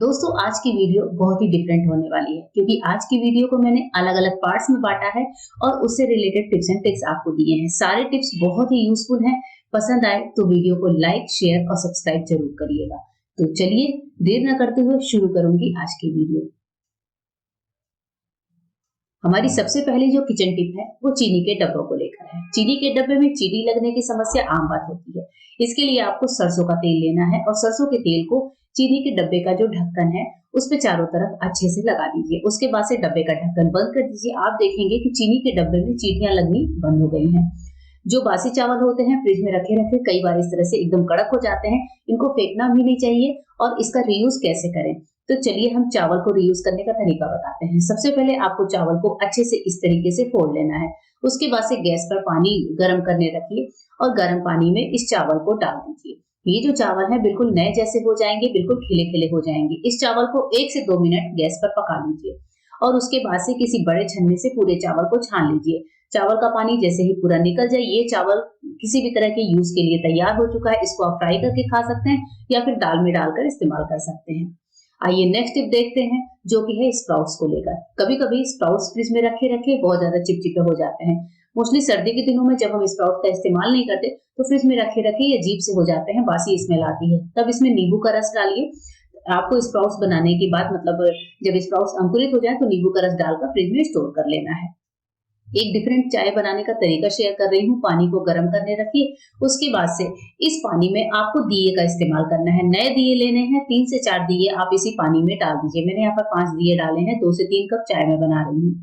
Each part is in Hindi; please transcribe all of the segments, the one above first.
दोस्तों आज की वीडियो बहुत ही डिफरेंट होने वाली है क्योंकि आज की वीडियो को मैंने अलग अलग पार्ट्स में बांटा है और उससे रिलेटेड टिप्स एंड ट्रिक्स आपको दिए हैं। सारे टिप्स बहुत ही यूजफुल हैं। पसंद आए तो वीडियो को लाइक शेयर और सब्सक्राइब जरूर करिएगा। तो चलिए देर न करते हुए शुरू करूंगी आज की वीडियो। हमारी सबसे पहली जो किचन टिप है वो चीनी के डब्बों को लेकर है। चीनी के डब्बे में चीनी लगने की समस्या आम बात होती है। इसके लिए आपको सरसों का तेल लेना है और सरसों के तेल को चीनी के डब्बे का जो ढक्कन है उस पे चारों तरफ अच्छे से लगा दीजिए। उसके बाद से डब्बे का ढक्कन बंद कर दीजिए। आप देखेंगे कि चीनी के डब्बे में चींटियां लगनी बंद हो गई हैं। जो बासी चावल होते हैं फ्रिज में रखे रखे कई बार इस तरह से एकदम कड़क हो जाते हैं, इनको फेंकना भी नहीं चाहिए। और इसका रीयूज कैसे करें, तो चलिए हम चावल को रीयूज करने का तरीका बताते हैं। सबसे पहले आपको चावल को अच्छे से इस तरीके से फोड़ लेना है। उसके बाद से गैस पर पानी गर्म करने रखिए और गर्म पानी में इस चावल को डाल दीजिए। ये जो चावल है बिल्कुल नए जैसे हो जाएंगे, बिल्कुल खिले खिले हो जाएंगे। इस चावल को 1 से 2 मिनट गैस पर पका लीजिए और उसके बाद से किसी बड़े छन्नी से पूरे चावल को छान लीजिए। चावल का पानी जैसे ही पूरा निकल जाए ये चावल किसी भी तरह के यूज के लिए तैयार हो चुका है। इसको आप फ्राई करके खा सकते हैं या फिर दाल में डालकर इस्तेमाल कर सकते हैं। आइए नेक्स्ट टिप देखते हैं जो कि है स्प्राउट्स को लेकर। कभी कभी स्प्राउट्स फ्रिज में रखे रखे बहुत ज्यादा चिपचिपे हो जाते हैं। मोस्टली सर्दी के दिनों में जब हम स्प्राउट का इस्तेमाल नहीं करते तो फ्रिज में रखे रखे ये अजीब से हो जाते हैं, बासी स्मेल आती है। तब इसमें नींबू का रस डालिए। आपको स्प्राउट्स बनाने के बाद मतलब जब स्प्राउट्स अंकुरित हो जाए तो नींबू का रस डालकर फ्रिज में स्टोर कर लेना है। एक डिफरेंट चाय बनाने का तरीका शेयर कर रही हूँ। पानी को गर्म करने रखिए। उसके बाद से इस पानी में आपको दिए का इस्तेमाल करना है। नए दिए लेने हैं, 3 से 4 दिए आप इसी पानी में डाल दीजिए। मैंने यहाँ पर 5 दिए डाले हैं, 2 से 3 कप चाय में बना रही हूँ।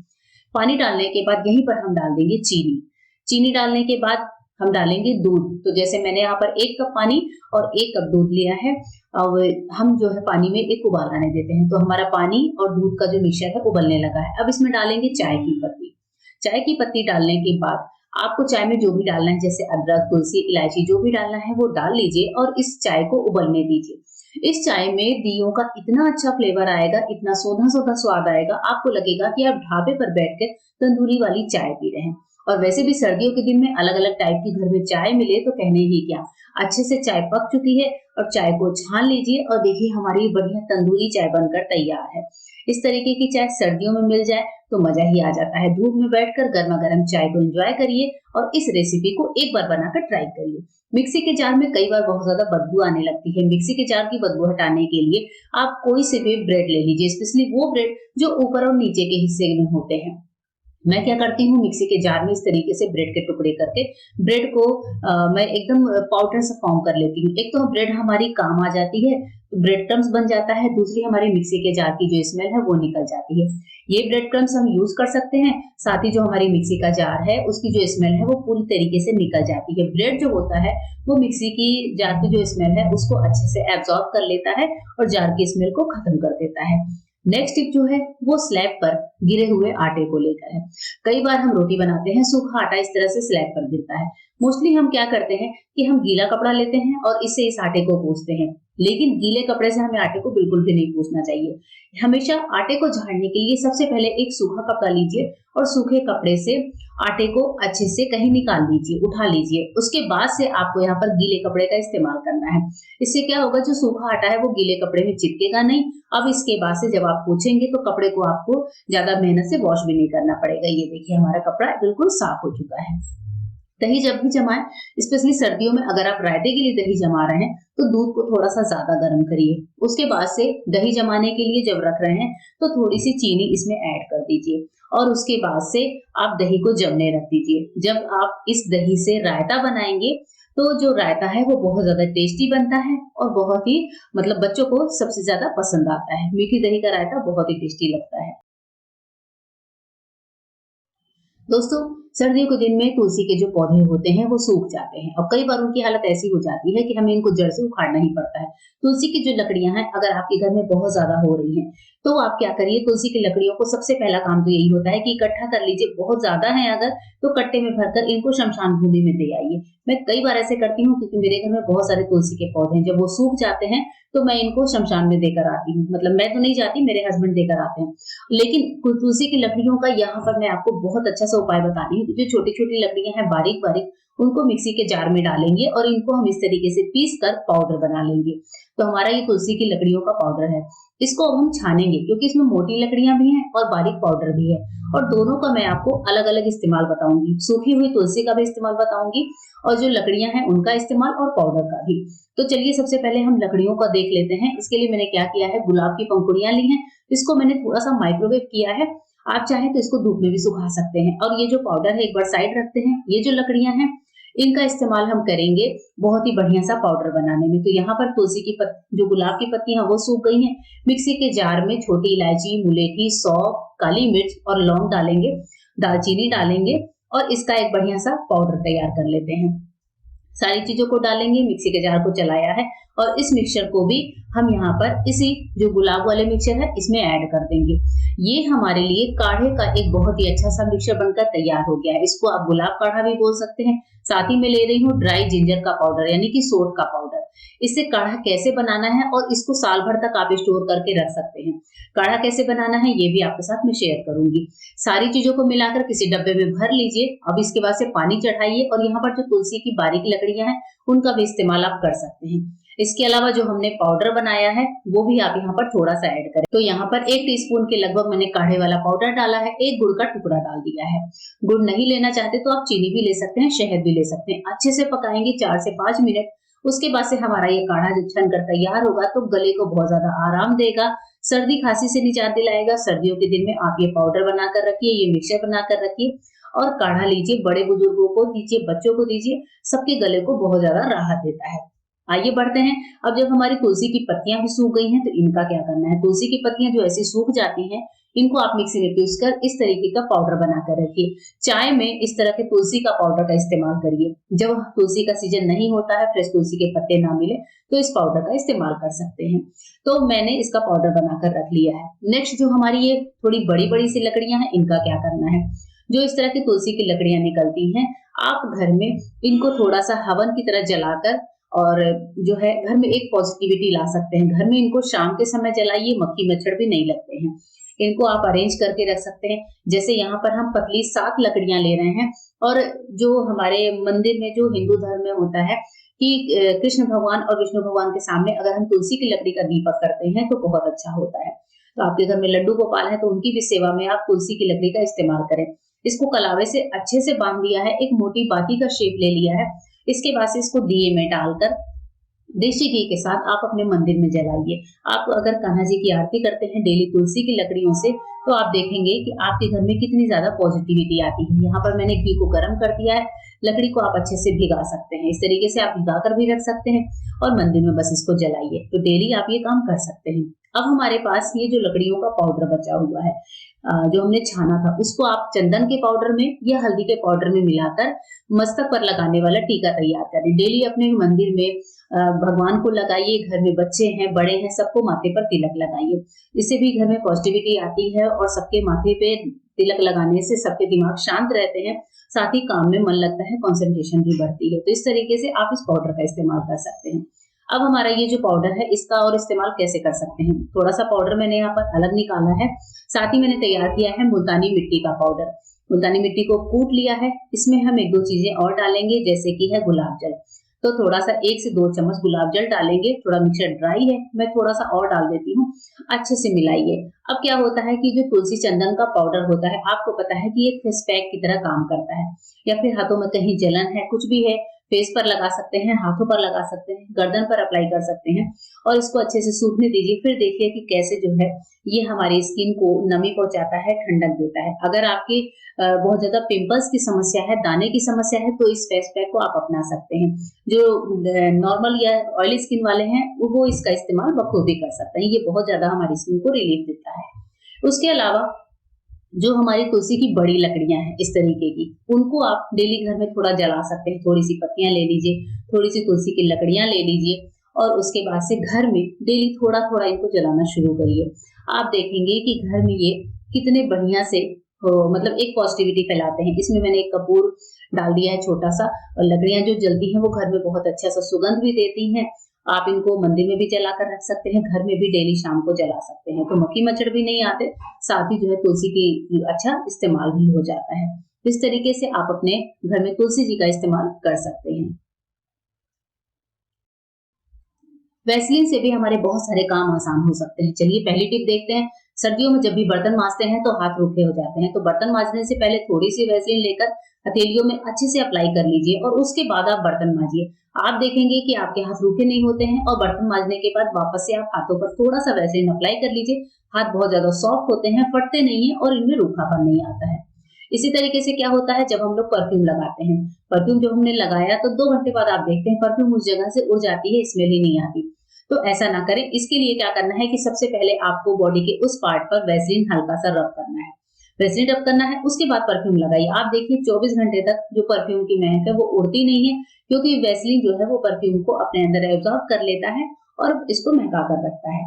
पानी डालने के बाद यहीं पर हम डाल देंगे चीनी। चीनी डालने के बाद हम डालेंगे दूध। तो जैसे मैंने यहाँ पर 1 कप पानी और 1 कप दूध लिया है। अब हम जो है पानी में एक उबाल आने देते हैं। तो हमारा पानी और दूध का जो मिक्सचर है उबलने लगा है। अब इसमें डालेंगे चाय की पत्ती। चाय की पत्ती डालने के बाद आपको चाय में जो भी डालना है जैसे अदरक, तुलसी, इलायची जो भी डालना है वो डाल लीजिए और इस चाय को उबलने दीजिए। इस चाय में दियों का इतना अच्छा फ्लेवर आएगा, इतना सोधा सोधा स्वाद आएगा, आपको लगेगा कि आप ढाबे पर बैठकर तंदूरी वाली चाय पी रहे हैं। और वैसे भी सर्दियों के दिन में अलग अलग टाइप की घर में चाय मिले तो कहने ही क्या। अच्छे से चाय पक चुकी है और चाय को छान लीजिए और देखिए हमारी बढ़िया तंदूरी चाय बनकर तैयार है। इस तरीके की चाय सर्दियों में मिल जाए तो मजा ही आ जाता है। धूप में बैठकर गर्मा गर्म चाय को एंजॉय करिए और इस रेसिपी को एक बार बनाकर ट्राई करिए। मिक्सी के जार में कई बार बहुत ज्यादा बदबू आने लगती है। मिक्सी के जार की बदबू हटाने के लिए आप कोई से भी ब्रेड ले लीजिए, स्पेशली वो ब्रेड जो ऊपर और नीचे के हिस्से में होते हैं। मैं क्या करती हूँ मिक्सी के जार में इस तरीके से ब्रेड के टुकड़े करके ब्रेड को मैं एकदम पाउडर सा फॉर्म कर लेती हूँ। एक तो ब्रेड हमारी काम आ जाती है, ब्रेड क्रम्स बन जाता है। दूसरी हमारी मिक्सी के जार की जो स्मेल है वो निकल जाती है। ये ब्रेड क्रम्स हम यूज कर सकते हैं। साथ ही जो हमारी मिक्सी का जार है उसकी जो स्मेल है वो पूरी तरीके से निकल जाती है। ब्रेड जो होता है वो मिक्सी की जार की जो स्मेल है उसको अच्छे से एब्जॉर्ब कर लेता है और जार की स्मेल को खत्म कर देता है। नेक्स्ट टिप जो है वो स्लैब पर गिरे हुए आटे को लेकर है। कई बार हम रोटी बनाते हैं, सूखा आटा इस तरह से स्लैब पर गिरता है। मोस्टली हम क्या करते हैं कि हम गीला कपड़ा लेते हैं और इससे इस आटे को पोंछते हैं, लेकिन गीले कपड़े से हमें आटे को बिल्कुल भी नहीं पोंछना चाहिए। हमेशा आटे को झाड़ने के लिए सबसे पहले एक सूखा कपड़ा लीजिए और सूखे कपड़े से आटे को अच्छे से कहीं निकाल लीजिए, उठा लीजिए। उसके बाद से आपको यहाँ पर गीले कपड़े का इस्तेमाल करना है। इससे क्या होगा, जो सूखा आटा है वो गीले कपड़े में चिपकेगा नहीं। अब इसके बाद से जब आप पोंछेंगे तो कपड़े को आपको ज्यादा मेहनत से वॉश भी नहीं करना पड़ेगा। ये देखिए हमारा कपड़ा बिल्कुल साफ हो चुका है। दही जब भी जमाएं, स्पेशली सर्दियों में अगर आप रायते के लिए दही जमा रहे हैं तो दूध को थोड़ा सा ज्यादा गर्म करिए। उसके बाद से दही जमाने के लिए जब रख रहे हैं तो थोड़ी सी चीनी इसमें ऐड कर दीजिए और उसके बाद से आप दही को जमने रख दीजिए। जब आप इस दही से रायता बनाएंगे तो जो रायता है वो बहुत ज्यादा टेस्टी बनता है और बहुत ही मतलब बच्चों को सबसे ज्यादा पसंद आता है। मीठी दही का रायता बहुत ही टेस्टी लगता है। दोस्तों सर्दियों के दिन में तुलसी के जो पौधे होते हैं वो सूख जाते हैं और कई बार उनकी हालत ऐसी हो जाती है कि हमें इनको जड़ से उखाड़ना ही पड़ता है। तुलसी की जो लकड़ियां हैं अगर आपके घर में बहुत ज्यादा हो रही हैं तो आप क्या करिए, तुलसी की लकड़ियों को सबसे पहला काम तो यही होता है कि इकट्ठा कर लीजिए। बहुत ज्यादा है अगर तो कट्टे में भरकर इनको शमशान भूमि में दे आइए। मैं कई बार ऐसे करती हूँ क्योंकि मेरे घर में बहुत सारे तुलसी के पौधे हैं। जब वो सूख जाते हैं तो मैं इनको शमशान में देकर आती हूँ। मतलब मैं तो नहीं जाती, मेरे हस्बैंड देकर आते हैं। लेकिन तुलसी की लकड़ियों का यहाँ पर मैं आपको बहुत अच्छा सा उपाय बता रही हूँ। जो छोटी छोटी लकड़ियां हैं बारीक बारीक उनको मिक्सी के जार में डालेंगे और इनको हम इस तरीके से पीस कर पाउडर बना लेंगे। तो हमारा ये तुलसी की लकड़ियों का पाउडर है। इसको अब हम छानेंगे क्योंकि इसमें मोटी लकड़ियां भी हैं और बारीक पाउडर भी है, और दोनों का मैं आपको अलग अलग इस्तेमाल बताऊंगी। सूखी हुई तुलसी का भी इस्तेमाल बताऊंगी और जो लकड़ियां हैं उनका इस्तेमाल, और पाउडर का भी। तो चलिए सबसे पहले हम लकड़ियों का देख लेते हैं। इसके लिए मैंने क्या किया है, गुलाब की पंखुड़ियां ली हैं, इसको मैंने थोड़ा सा माइक्रोवेव किया है। आप चाहें तो इसको धूप में भी सुखा सकते हैं। और ये जो पाउडर है एक बार साइड रखते हैं। ये जो लकड़ियां हैं इनका इस्तेमाल हम करेंगे बहुत ही बढ़िया सा पाउडर बनाने में। तो यहाँ पर तुलसी की जो गुलाब की पत्तियां वो सूख गई हैं। मिक्सी के जार में छोटी इलायची, मुलेठी, सौंफ, काली मिर्च और लौंग डालेंगे, दालचीनी डालेंगे और इसका एक बढ़िया सा पाउडर तैयार कर लेते हैं। सारी चीजों को डालेंगे, मिक्सी के जार को चलाया है और इस मिक्सचर को भी हम यहाँ पर इसी जो गुलाब वाले मिक्सचर है इसमें ऐड कर देंगे। ये हमारे लिए काढ़े का एक बहुत ही अच्छा सा मिक्सचर बनकर तैयार हो गया है। इसको आप गुलाब काढ़ा भी बोल सकते हैं। साथ ही में ले रही हूँ ड्राई जिंजर का पाउडर यानी कि सोंठ का पाउडर। इससे काढ़ा कैसे बनाना है और इसको साल भर तक आप स्टोर करके रख सकते हैं। काढ़ा कैसे बनाना है ये भी आपके साथ मैं शेयर करूंगी। सारी चीजों को मिलाकर किसी डब्बे में भर लीजिए। अब इसके बाद से पानी चढ़ाइए और यहाँ पर जो तुलसी की बारीक लकड़ियां हैं उनका भी इस्तेमाल आप कर सकते हैं। इसके अलावा जो हमने पाउडर बनाया है वो भी आप यहाँ पर थोड़ा सा ऐड करें। तो यहाँ पर 1 टीस्पून के लगभग मैंने काढ़े वाला पाउडर डाला है, 1 गुड़ का टुकड़ा डाल दिया है। गुड़ नहीं लेना चाहते तो आप चीनी भी ले सकते हैं, शहद भी ले सकते हैं। अच्छे से पकाएंगे 4 से 5 मिनट। उसके बाद से हमारा ये काढ़ा जब छनकर तैयार होगा तो गले को बहुत ज्यादा आराम देगा, सर्दी खांसी से निजात दिलाएगा। सर्दियों के दिन में आप ये पाउडर बनाकर रखिए, ये मिक्सचर बनाकर रखिए और काढ़ा लीजिए। बड़े बुजुर्गों को दीजिए, बच्चों को दीजिए, सबके गले को बहुत ज्यादा राहत देता है। आइए बढ़ते हैं। अब जब हमारी तुलसी की पत्तियां भी सूख गई हैं तो इनका क्या करना है। तुलसी की पत्तियां जो ऐसी सूख जाती हैं इनको आप मिक्सी में पीस कर इस तरीके का पाउडर बनाकर रखिए। चाय में इस तरह के तुलसी का पाउडर का इस्तेमाल करिए। जब तुलसी का सीजन नहीं होता है, फ्रेश तुलसी के पत्ते ना मिले तो इस पाउडर का इस्तेमाल कर सकते हैं। तो मैंने इसका पाउडर बनाकर रख लिया है। नेक्स्ट जो हमारी ये थोड़ी बड़ी बड़ी सी लकड़ियां हैं इनका क्या करना है। जो इस तरह की तुलसी की लकड़ियां निकलती हैं आप घर में इनको थोड़ा सा हवन की तरह जलाकर और जो है घर में एक पॉजिटिविटी ला सकते हैं। घर में इनको शाम के समय जलाइए, मक्खी मच्छर भी नहीं लगते हैं। इनको आप अरेंज करके रख सकते हैं। जैसे यहाँ पर हम पतली 7 लकड़ियां ले रहे हैं और जो हमारे मंदिर में जो हिंदू धर्म में होता है कि कृष्ण भगवान और विष्णु भगवान के सामने अगर हम तुलसी की लकड़ी का दीपक करते हैं तो बहुत अच्छा होता है। तो आपके घर में लड्डू गोपाल है तो उनकी भी सेवा में आप तुलसी की लकड़ी का इस्तेमाल करें। इसको कलावे से अच्छे से बांध दिया है, एक मोटी बाती का शेप ले लिया है। इसके बाद से इसको दिए में डालकर देसी घी के साथ आप अपने मंदिर में जलाइए। आप अगर कान्हा जी की आरती करते हैं डेली तुलसी की लकड़ियों से तो आप देखेंगे कि आपके घर में कितनी ज्यादा पॉजिटिविटी आती है। यहाँ पर मैंने घी को गर्म कर दिया है। लकड़ी को आप अच्छे से भिगा सकते हैं। इस तरीके से आप भिगा कर भी रख सकते हैं और मंदिर में बस इसको जलाइए। तो डेली आप ये काम कर सकते हैं। अब हमारे पास ये जो लकड़ियों का पाउडर बचा हुआ है जो हमने छाना था उसको आप चंदन के पाउडर में या हल्दी के पाउडर में मिलाकर मस्तक पर लगाने वाला टीका तैयार करें। डेली अपने मंदिर में भगवान को लगाइए। घर में बच्चे हैं, बड़े हैं, सबको माथे पर तिलक लगाइए। इससे भी घर में पॉजिटिविटी आती है और सबके माथे पे तिलक लगाने से सबके दिमाग शांत रहते हैं, साथ ही काम में मन लगता है, कंसंट्रेशन भी बढ़ती है। तो इस तरीके से आप इस पाउडर का इस्तेमाल कर सकते हैं। अब हमारा ये जो पाउडर है इसका और इस्तेमाल कैसे कर सकते हैं। थोड़ा सा पाउडर मैंने यहाँ पर अलग निकाला है। साथ ही मैंने तैयार किया है मुल्तानी मिट्टी का पाउडर। मुल्तानी मिट्टी को कूट लिया है। इसमें हम 1-2 चीजें और डालेंगे जैसे कि है गुलाब जल। तो थोड़ा सा 1 से 2 चम्मच गुलाब जल डालेंगे। थोड़ा मिक्सचर ड्राई है, मैं थोड़ा सा और डाल देती हूँ। अच्छे से मिलाइए। अब क्या होता है कि जो तुलसी चंदन का पाउडर होता है आपको पता है कि एक फेस पैक की तरह काम करता है, या फिर हाथों में कहीं जलन है, कुछ भी है, फेस पर लगा सकते हैं, हाथों पर लगा सकते हैं, गर्दन पर अप्लाई कर सकते हैं और इसको अच्छे से सूखने दीजिए। फिर देखिए कि कैसे जो है ये हमारी स्किन को नमी पहुंचाता है, ठंडक देता है। अगर आपकी बहुत ज्यादा पिंपल्स की समस्या है, दाने की समस्या है तो इस फेस पैक को आप अपना सकते हैं। जो नॉर्मल या ऑयली स्किन वाले हैं वो इसका इस्तेमाल बखूबी कर सकते हैं। ये बहुत ज्यादा हमारी स्किन को रिलीफ देता है। उसके अलावा जो हमारी तुलसी की बड़ी लकड़ियां हैं इस तरीके की, उनको आप डेली घर में थोड़ा जला सकते हैं। थोड़ी सी पत्तियां ले लीजिए, थोड़ी सी तुलसी की लकड़ियां ले लीजिए और उसके बाद से घर में डेली थोड़ा थोड़ा इनको जलाना शुरू करिए। आप देखेंगे कि घर में ये कितने बढ़िया से मतलब एक पॉजिटिविटी फैलाते हैं। इसमें मैंने एक कपूर डाल दिया है छोटा सा, और लकड़ियां जो जलती हैं वो घर में बहुत अच्छा सा सुगंध भी देती हैं। आप इनको मंदिर में भी जला कर रख सकते हैं, घर में भी डेली शाम को जला सकते हैं, तो मक्खी मच्छर भी नहीं आते, साथ ही जो है तुलसी की अच्छा इस्तेमाल भी हो जाता है। इस तरीके से आप अपने घर में तुलसी जी का इस्तेमाल कर सकते हैं। वैसलीन से भी हमारे बहुत सारे काम आसान हो सकते हैं। चलिए पहली टिप देखते हैं। सर्दियों में जब भी बर्तन मांजते हैं तो हाथ रूखे हो जाते हैं, तो बर्तन मांजने से पहले थोड़ी सी वैसलीन लेकर हथेलियों में अच्छे से अप्लाई कर लीजिए और उसके बाद आप बर्तन मांजिए। आप देखेंगे कि आपके हाथ रूखे नहीं होते हैं और बर्तन मांजने के बाद वापस से आप हाथों पर थोड़ा सा वैसलीन अप्लाई कर लीजिए। हाथ बहुत ज्यादा सॉफ्ट होते हैं, फटते नहीं है और इनमें रूखापन नहीं आता है। इसी तरीके से क्या होता है जब हम लोग परफ्यूम लगाते हैं, परफ्यूम जब हमने लगाया तो 2 घंटे बाद आप देखते हैं परफ्यूम उस जगह से उड़ जाती है, स्मेल ही नहीं आती। तो ऐसा ना करें। इसके लिए क्या करना है कि सबसे पहले आपको बॉडी के उस पार्ट पर वैसलीन हल्का सा रब करना है। वैसलीन रब करना है, उसके बाद परफ्यूम लगाइए। आप देखिए 24 घंटे तक जो परफ्यूम की महक है वो उड़ती नहीं है, क्योंकि वैसलीन जो है वो परफ्यूम को अपने अंदर एब्जॉर्ब कर लेता है और इसको महका कर रखता है।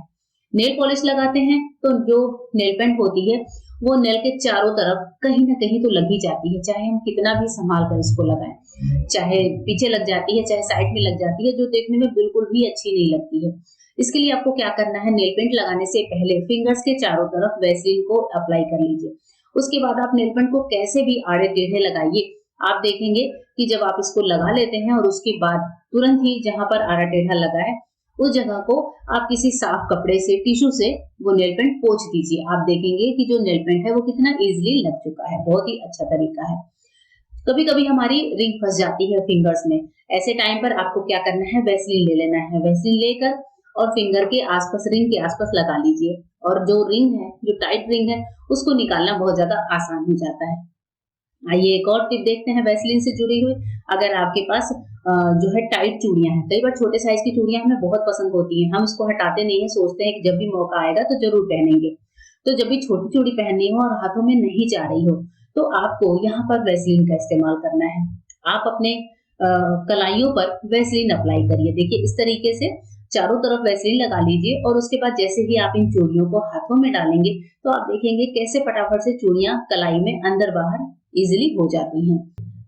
नेल पॉलिश लगाते हैं तो जो नेल पेंट होती है वो नेल के चारों तरफ कहीं ना कहीं तो लग ही जाती है, चाहे हम कितना भी संभाल कर इसको लगाएं। चाहे पीछे लग जाती है, चाहे साइड में लग जाती है, जो देखने में बिल्कुल भी अच्छी नहीं लगती है। इसके लिए आपको क्या करना है, नेल पेंट लगाने से पहले फिंगर्स के चारों तरफ वैसलीन को अप्लाई कर लीजिए। उसके बाद आप नेल पेंट को कैसे भी आड़े टेढ़े लगाइए। आप देखेंगे कि जब आप इसको लगा लेते हैं और उसके बाद तुरंत ही जहां पर आड़ा टेढ़ा लगा है उस जगह को आप किसी साफ कपड़े से, टिश्यू से वो नेल पेंट पोंछ दीजिए। आप देखेंगे कि जो नेल पेंट है वो कितना इजीली लग चुका है। बहुत ही अच्छा तरीका है। कभी कभी हमारी रिंग फंस जाती है फिंगर्स में। ऐसे टाइम पर आपको क्या करना है, वैसलीन ले लेना है। वैसलीन लेकर और फिंगर के आसपास, रिंग के आसपास लगा लीजिए और जो रिंग है, जो टाइट रिंग है, उसको निकालना बहुत ज्यादा आसान हो जाता है। आइए एक और टिप देखते हैं वैसलीन से जुड़ी हुई। अगर आपके पास जो है टाइट चूड़ियां हैं, कई बार छोटे साइज की चूड़ियां हमें बहुत पसंद होती हैं, हम इसको हटाते नहीं है, सोचते हैं कि जब भी मौका आएगा तो जरूर पहनेंगे। तो जब भी छोटी चूड़ी पहननी हो और हाथों में नहीं जा रही हो तो आपको यहाँ पर वैसलीन का इस्तेमाल करना है। आप अपने कलाइयों पर वैसलीन अप्लाई करिए। देखिए इस तरीके से चारों तरफ वैसलीन लगा लीजिए और उसके बाद जैसे ही आप इन चूड़ियों को हाथों में डालेंगे तो आप देखेंगे कैसे फटाफट से चूड़ियां कलाई में अंदर बाहर इजिली हो जाती हैं।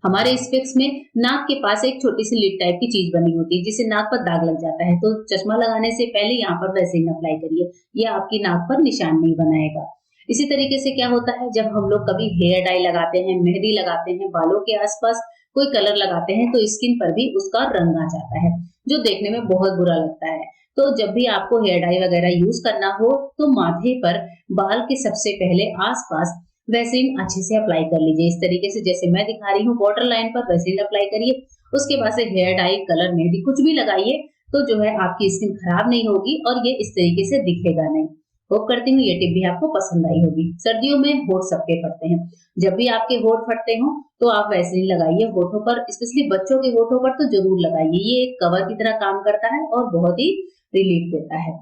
हमारे स्पेक्स में नाक के पास एक छोटी सी लिड टाइप की चीज बनी होती है जिससे नाक पर दाग लग जाता है, तो चश्मा लगाने से पहले यहाँ पर वैसलीन अप्लाई करिए। यह आपकी नाक पर निशान नहीं बनाएगा। इसी तरीके से क्या होता है जब हम लोग कभी हेयर डाई लगाते हैं, मेहंदी लगाते हैं, बालों के आसपास कोई कलर लगाते हैं तो स्किन पर भी उसका रंग आ जाता है, जो देखने में बहुत बुरा लगता है। तो जब भी आपको हेयर डाई वगैरह यूज करना हो तो माथे पर बाल के सबसे पहले आसपास वैसलीन अच्छे से अप्लाई कर लीजिए। इस तरीके से जैसे मैं दिखा रही हूँ, बॉर्डर लाइन पर वैसलीन अप्लाई करिए। उसके बाद से हेयर डाई, कलर, मेहंदी कुछ भी लगाइए तो जो है आपकी स्किन खराब नहीं होगी और ये इस तरीके से दिखेगा नहीं। होप करती हूँ ये टिप भी आपको पसंद आई होगी। सर्दियों में होठ सबके फटते हैं। जब भी आपके होठ फटते हो तो आप वैसलीन लगाइए होठों पर, स्पेशली बच्चों के होठों पर तो जरूर लगाइए। ये एक कवर की तरह काम करता है और बहुत ही रिलीफ देता है।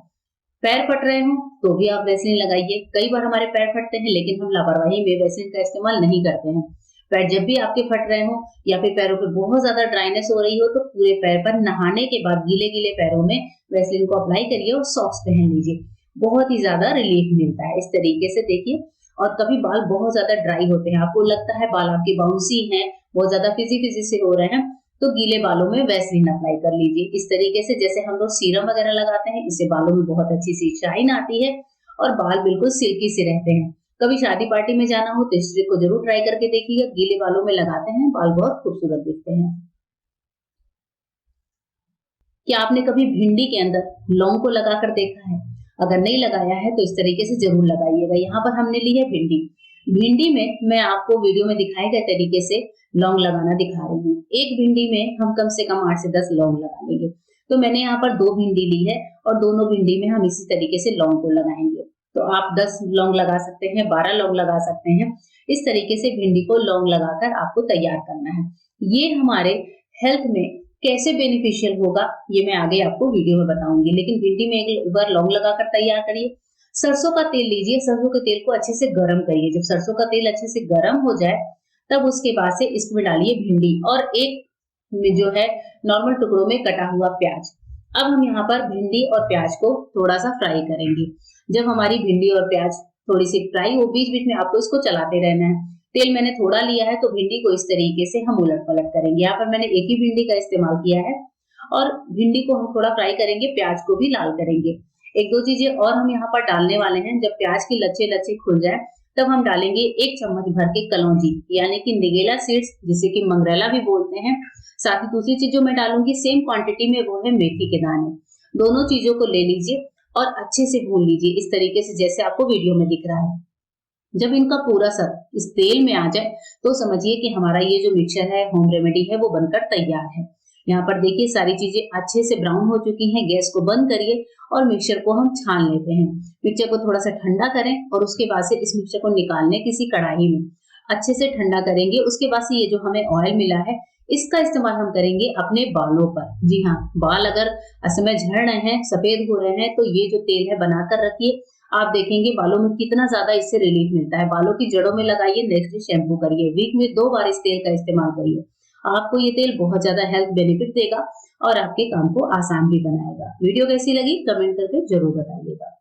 पैर फट रहे हो तो भी आप वैसलीन लगाइए। कई बार हमारे पैर फटते हैं लेकिन हम लापरवाही में वैसलीन का इस्तेमाल नहीं करते हैं। पैर जब भी आपके फट रहे हो या फिर पैरों पे बहुत ज्यादा ड्राइनेस हो रही हो तो पूरे पैर पर नहाने के बाद गीले गीले पैरों में वैसलीन को अप्लाई करिए और सॉक्स पहन लीजिए। बहुत ही ज्यादा रिलीफ मिलता है इस तरीके से। देखिए, और कभी बाल बहुत ज्यादा ड्राई होते हैं, आपको लगता है बाल आपके बाउंसी हैं, बहुत ज्यादा फिजी फिजी से हो रहे हैं, तो गीले बालों में वैसलीन अप्लाई कर लीजिए। इस तरीके से जैसे हम लोग सीरम वगैरह लगाते हैं, इससे बालों में बहुत अच्छी सी शाइन आती है और बाल बिल्कुल सिल्की से रहते हैं। कभी शादी पार्टी में जाना हो तो इस ट्रिक को जरूर ट्राई करके देखिएगा। गीले बालों में लगाते हैं, बाल बहुत खूबसूरत दिखते हैं। क्या आपने कभी भिंडी के अंदर लौंग को लगाकर देखा है? अगर नहीं लगाया है तो इस तरीके से जरूर लगाइएगा। यहाँ पर हमने ली है भिंडी। भिंडी में मैं आपको वीडियो में दिखाए गए तरीके से लौंग लगाना दिखा रही हूँ। एक भिंडी में हम कम से कम 8 से 10 लौंग लगा लेंगे। तो मैंने यहाँ पर 2 भिंडी ली है और दोनों भिंडी में हम इसी तरीके से लौंग को लगाएंगे। तो आप 10 लौंग लगा सकते हैं, 12 लौंग लगा सकते हैं। इस तरीके से भिंडी को लौंग लगाकर आपको तैयार करना है। ये हमारे हेल्थ में कैसे बेनिफिशियल होगा ये मैं आगे आपको वीडियो में बताऊंगी, लेकिन भिंडी में एक बार लौंग लगाकर तैयार करिए। सरसों का तेल लीजिए, सरसों के तेल को अच्छे से गर्म करिए। जब सरसों का तेल अच्छे से गर्म हो जाए तब उसके बाद से इसमें डालिए भिंडी और एक में जो है नॉर्मल टुकड़ों में कटा हुआ प्याज। अब हम यहाँ पर भिंडी और प्याज को थोड़ा सा फ्राई करेंगे। जब हमारी भिंडी और प्याज थोड़ी सी फ्राई हो, बीच बीच में आपको इसको चलाते रहना है। तेल मैंने थोड़ा लिया है तो भिंडी को इस तरीके से हम उलट पलट करेंगे। यहाँ पर मैंने एक ही भिंडी का इस्तेमाल किया है और भिंडी को हम थोड़ा फ्राई करेंगे, प्याज को भी लाल करेंगे। एक दो चीजें और हम यहाँ पर डालने वाले हैं। जब प्याज की लच्छे लच्छे खुल जाए तब हम डालेंगे 1 चम्मच भर के कलौंजी यानी कि निगेला सीड्स, जिसे कि मंगरेला भी बोलते हैं। साथ ही दूसरी चीज जो मैं डालूंगी सेम क्वांटिटी में, वो है मेथी के दाने। दोनों चीजों को ले लीजिए और अच्छे से भून लीजिए इस तरीके से जैसे आपको वीडियो में दिख रहा है। जब इनका पूरा सर इस तेल में आ जाए तो समझिए कि हमारा ये जो मिक्सचर है, होम रेमेडी है, वो बनकर तैयार है। यहाँ पर देखिए सारी चीजें अच्छे से ब्राउन हो चुकी हैं। गैस को बंद करिए और मिक्सचर को हम छान लेते हैं। मिक्सचर को थोड़ा सा ठंडा करें और उसके बाद से इस मिक्सचर को निकालने किसी कढ़ाई में अच्छे से ठंडा करेंगे। उसके बाद से ये जो हमें ऑयल मिला है, इसका इस्तेमाल हम करेंगे अपने बालों पर। जी हाँ, बाल अगर असमय झड़ रहे हैं, सफेद हो रहे हैं, तो ये जो तेल है बनाकर रखिए। आप देखेंगे बालों में कितना ज्यादा इससे रिलीफ मिलता है। बालों की जड़ों में लगाइए, नेक्स्ट डे शैम्पू करिए। वीक में 2 बार इस तेल का इस्तेमाल करिए। आपको ये तेल बहुत ज्यादा हेल्थ बेनिफिट देगा और आपके काम को आसान भी बनाएगा। वीडियो कैसी लगी कमेंट करके जरूर बताइएगा।